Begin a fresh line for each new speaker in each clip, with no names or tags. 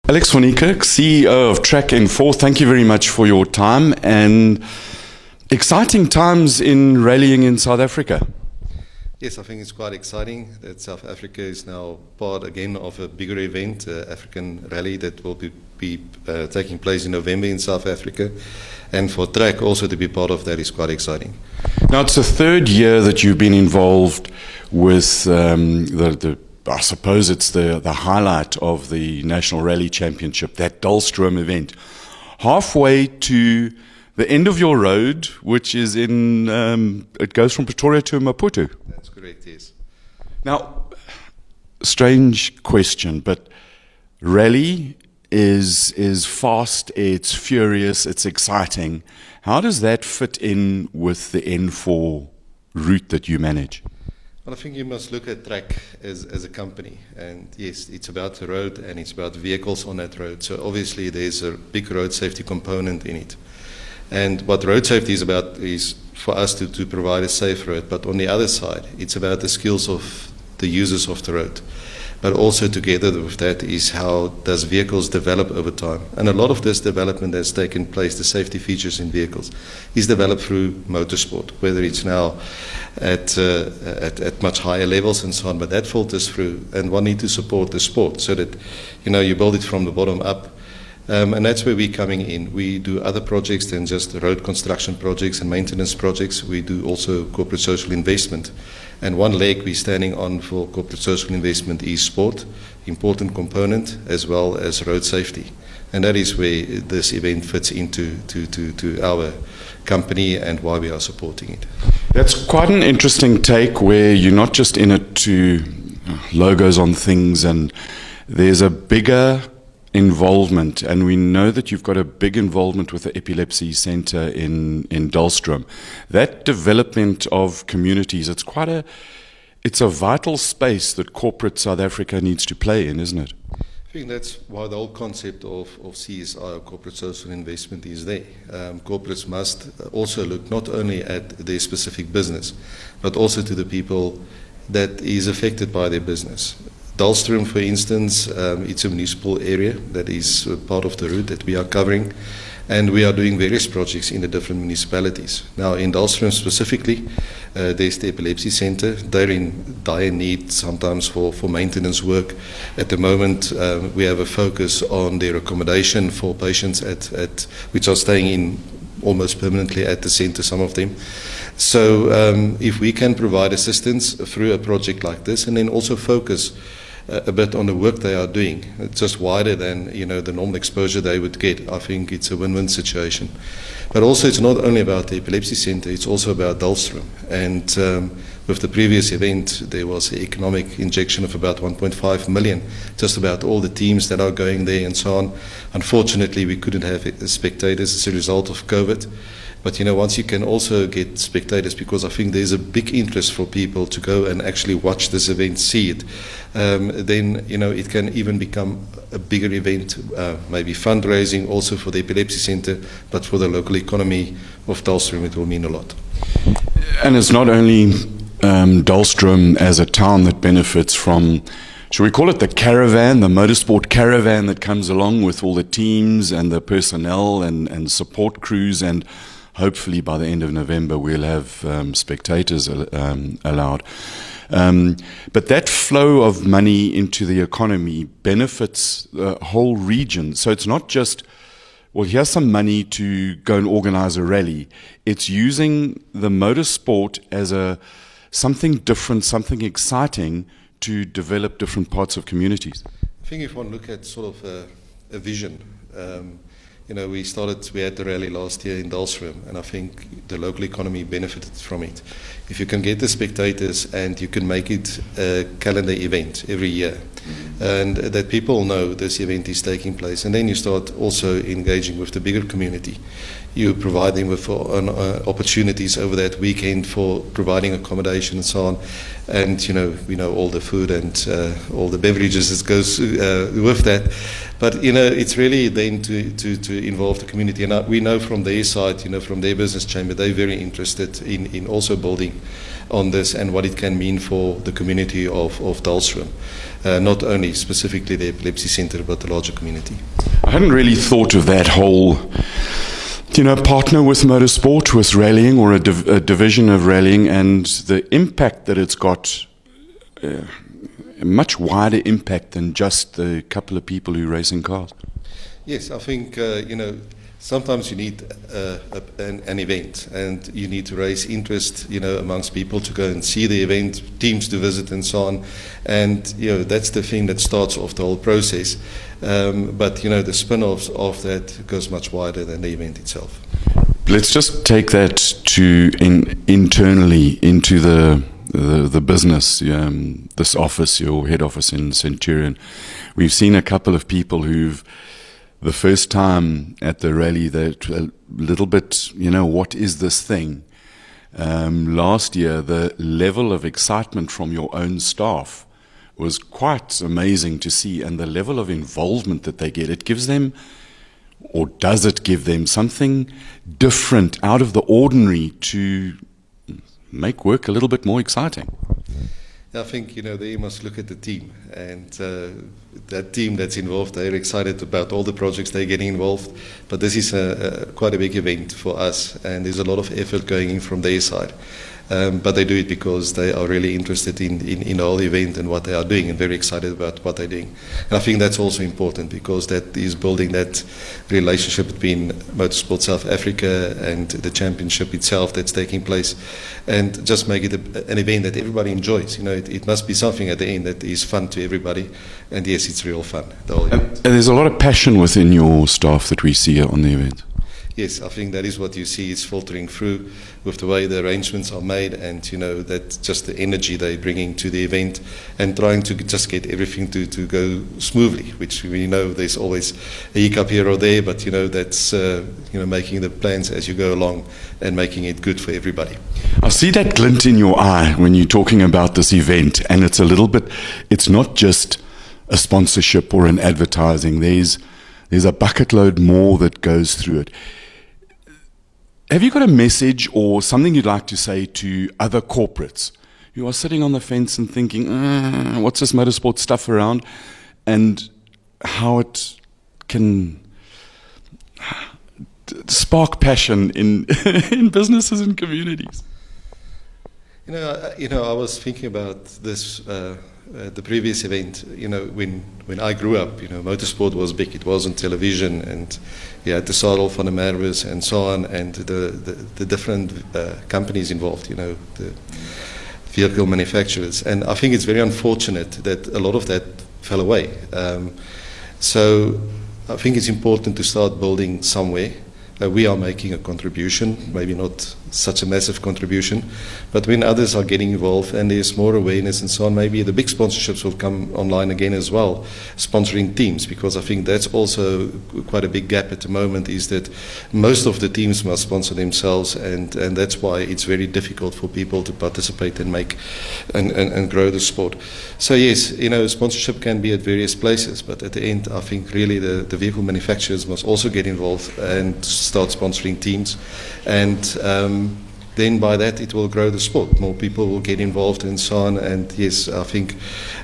Alex van Niekerk, CEO of TRACN4, thank you very much for your time and exciting times in rallying in South Africa.
Yes, I think it's quite exciting that South Africa is now part again of a bigger event, African rally that will be taking place in November in South Africa. And for TRAC also to be part of that is quite exciting.
Now it's the third year that you've been involved with I suppose it's the highlight of the National Rally Championship, that Dullstroom event. Halfway to the end of your road, which is it goes from Pretoria to Maputo.
That's correct, yes.
Now, strange question, but rally is fast, it's furious, it's exciting. How does that fit in with the N4 route that you manage?
Well, I think you must look at TRAC as a company, and yes, it's about the road and it's about vehicles on that road. So obviously there's a big road safety component in it. And what road safety is about is for us to provide a safe road, but on the other side, it's about the skills of the users of the road. But also together with that is how does vehicles develop over time. And a lot of this development that's taken place, the safety features in vehicles, is developed through motorsport, whether it's now at much higher levels and so on, but that filters through, and one needs to support the sport so that you build it from the bottom up. And that's where we're coming in. We do other projects than just road construction projects and maintenance projects. We do also corporate social investment. And one leg we're standing on for corporate social investment is sport, important component, as well as road safety. And that is where this event fits into to our company and why we are supporting it.
That's quite an interesting take where you're not just in it to logos on things, and there's a bigger involvement, and we know that you've got a big involvement with the Epilepsy Centre in Dullstroom. That development of communities, it's a vital space that corporate South Africa needs to play in, isn't it?
I think that's why the whole concept of CSI, or corporate social investment, is there. Corporates must also look not only at their specific business, but also to the people that is affected by their business. Dullstroom, for instance, it's a municipal area that is part of the route that we are covering, and we are doing various projects in the different municipalities. Now, in Dullstroom specifically, there's the Epilepsy Centre. They're in dire need sometimes for maintenance work. At the moment, we have a focus on their accommodation for patients which are staying in almost permanently at the centre, some of them. So if we can provide assistance through a project like this, and then also focus a bit on the work they are doing, it's just wider than the normal exposure they would get, I think it's a win-win situation. But also it's not only about the Epilepsy Centre, it's also about Dullstroom. And with the previous event, there was an economic injection of about 1.5 million, just about all the teams that are going there and so on. Unfortunately, we couldn't have spectators as a result of COVID. But once you can also get spectators, because I think there's a big interest for people to go and actually watch this event, see it, then it can even become a bigger event, maybe fundraising also for the Epilepsy Centre, but for the local economy of Dullstroom it will mean a lot.
And it's not only Dullstroom as a town that benefits from, should we call it the caravan, the motorsport caravan that comes along with all the teams and the personnel and support crews, and hopefully by the end of November we'll have spectators allowed. But that flow of money into the economy benefits the whole region. So it's not just, well, here's some money to go and organize a rally. It's using the motorsport as something different, something exciting to develop different parts of communities.
I think if one look at sort of a vision, we had the rally last year in Dullstroom, and I think the local economy benefited from it. If you can get the spectators and you can make it a calendar event every year, and that people know this event is taking place, and then you start also engaging with the bigger community. you provide them with opportunities over that weekend for providing accommodation and so on. And, we know all the food and all the beverages that goes with that. But, it's really then to involve the community. And we know from their side, from their business chamber, they're very interested in also building on this and what it can mean for the community of Dullstroom. Not only specifically the Epilepsy Centre, but the larger community.
I hadn't really thought of that whole, partner with motorsport, with rallying, or a division of rallying, and the impact that it's got, a much wider impact than just the couple of people who race in cars.
Yes, I think, sometimes you need an event, and you need to raise interest, amongst people to go and see the event, teams to visit and so on. And, that's the thing that starts off the whole process. But, the spin-offs of that goes much wider than the event itself.
Let's just take that to internally into the business, this office, your head office in Centurion. We've seen a couple of people who've, the first time at the rally, they're a little bit, what is this thing? Last year, the level of excitement from your own staff was quite amazing to see, and the level of involvement that they get, it gives them, or does it give them, something different, out of the ordinary, to make work a little bit more exciting.
I think, they must look at the team, and that team that's involved, they're excited about all the projects they're getting involved, but this is quite a big event for us, and there's a lot of effort going in from their side. But they do it because they are really interested in the whole event and what they are doing, and very excited about what they're doing. And I think that's also important, because that is building that relationship between Motorsport South Africa and the championship itself that's taking place, and just make it an event that everybody enjoys. It must be something at the end that is fun to everybody, and yes, it's real fun, the whole event.
And there's a lot of passion within your staff that we see on the event.
Yes, I think that is what you see is filtering through with the way the arrangements are made, and that just the energy they're bringing to the event, and trying to just get everything to go smoothly, which we know there's always a hiccup here or there, but that's making the plans as you go along and making it good for everybody.
I see that glint in your eye when you're talking about this event, and it's not just a sponsorship or an advertising. There's a bucket load more that goes through it. Have you got a message or something you'd like to say to other corporates who are sitting on the fence and thinking, what's this motorsport stuff around, and how it can spark passion in in businesses and communities?
I was thinking about this the previous event. When I grew up, motorsport was big. It was on television, and you had the Sadel van der Merwes and so on, and the different companies involved. The vehicle manufacturers, and I think it's very unfortunate that a lot of that fell away. So I think it's important to start building somewhere. We are making a contribution, maybe not such a massive contribution, but when others are getting involved and there's more awareness and so on, maybe the big sponsorships will come online again as well, sponsoring teams, because I think that's also quite a big gap at the moment, is that most of the teams must sponsor themselves, and that's why it's very difficult for people to participate and make and grow the sport. So yes, sponsorship can be at various places, but at the end, I think really the vehicle manufacturers must also get involved and start sponsoring teams, and then by that it will grow the sport. More people will get involved and so on. And yes, I think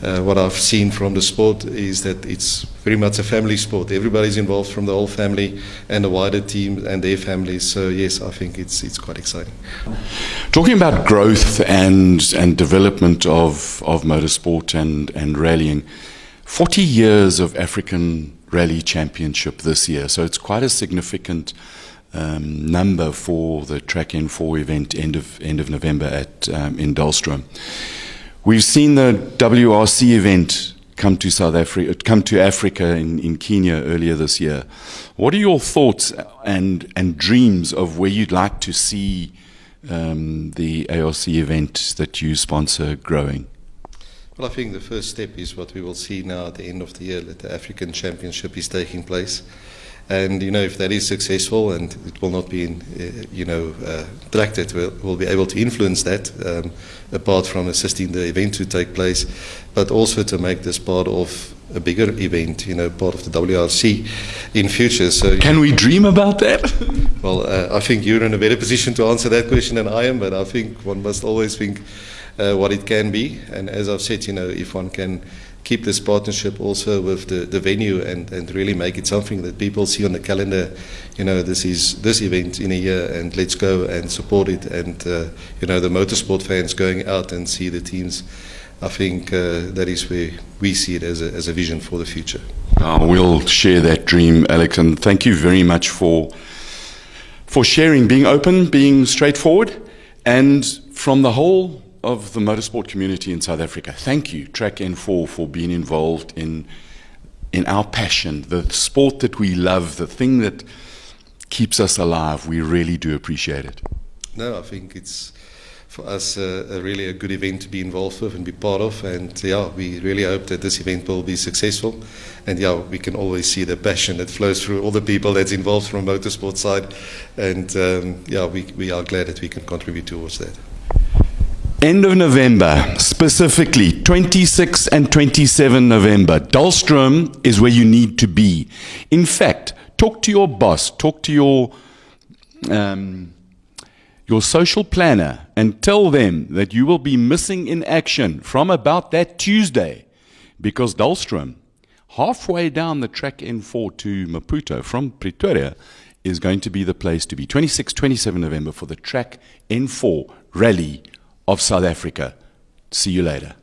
what I've seen from the sport is that it's very much a family sport. Everybody's involved from the whole family and the wider team and their families. So yes, I think it's quite exciting.
Talking about growth and development of motorsport and rallying, 40 years of African Rally Championship this year, so it's quite a significant number for the TRACN4 event end of November in Dullstroom. We've seen the WRC event come to Africa in Kenya earlier this year. What are your thoughts and dreams of where you'd like to see the ARC event that you sponsor growing?
Well, I think the first step is what we will see now at the end of the year, that the African Championship is taking place. And, if that is successful, and it will not be, tracked, that we'll be able to influence that, apart from assisting the event to take place, but also to make this part of a bigger event, part of the WRC in future. So,
Can we dream about that?
well, I think you're in a better position to answer that question than I am, but I think one must always think what it can be. And as I've said, if one can keep this partnership also with the venue and really make it something that people see on the calendar, this is this event in a year, and let's go and support it. And, the motorsport fans going out and see the teams, I think that is where we see it as a vision for the future.
We'll share that dream, Alex, and thank you very much for sharing, being open, being straightforward, and from the whole of the motorsport community in South Africa. Thank you, TRACN4, for being involved in our passion, the sport that we love, the thing that keeps us alive. We really do appreciate it.
No, I think it's for us really a good event to be involved with and be part of. And we really hope that this event will be successful. And we can always see the passion that flows through all the people that's involved from a motorsport side. And we are glad that we can contribute towards that.
End of November, specifically 26 and 27 November. Dahlstrom is where you need to be. In fact, talk to your boss, talk to your social planner, and tell them that you will be missing in action from about that Tuesday, because Dahlstrom, halfway down the TRACN4 to Maputo from Pretoria, is going to be the place to be. 26, 27 November for the TRACN4 Rally of South Africa. See you later.